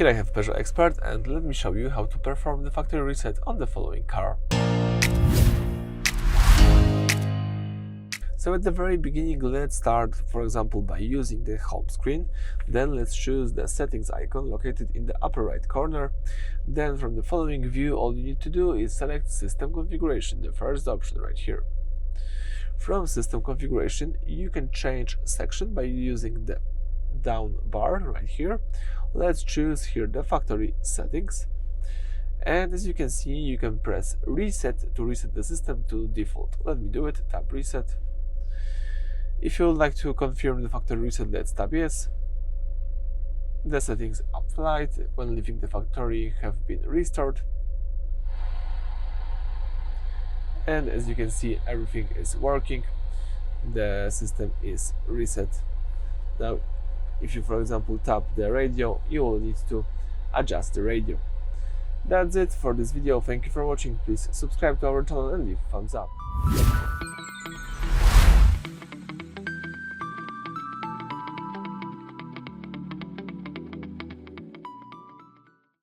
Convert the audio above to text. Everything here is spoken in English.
Here I have Peugeot Expert, and let me show you how to perform the factory reset on the following car. So at the very beginning, let's start, for example, by using the home screen. Then let's choose the settings icon located in the upper right corner. Then from the following view, all you need to do is select System Configuration, the first option right here. From System Configuration, you can change section by using the down bar right here. Let's choose here the factory settings. And as you can see, you can press reset to reset the system to default. Let me do it, tap reset. If you would like to confirm the factory reset, let's tap yes. The settings applied when leaving the factory have been restored. And as you can see, everything is working. The system is reset. Now, if you, for example, tap the radio, you will need to adjust the radio. That's it for this video. Thank you for watching. Please subscribe to our channel and leave a thumbs up.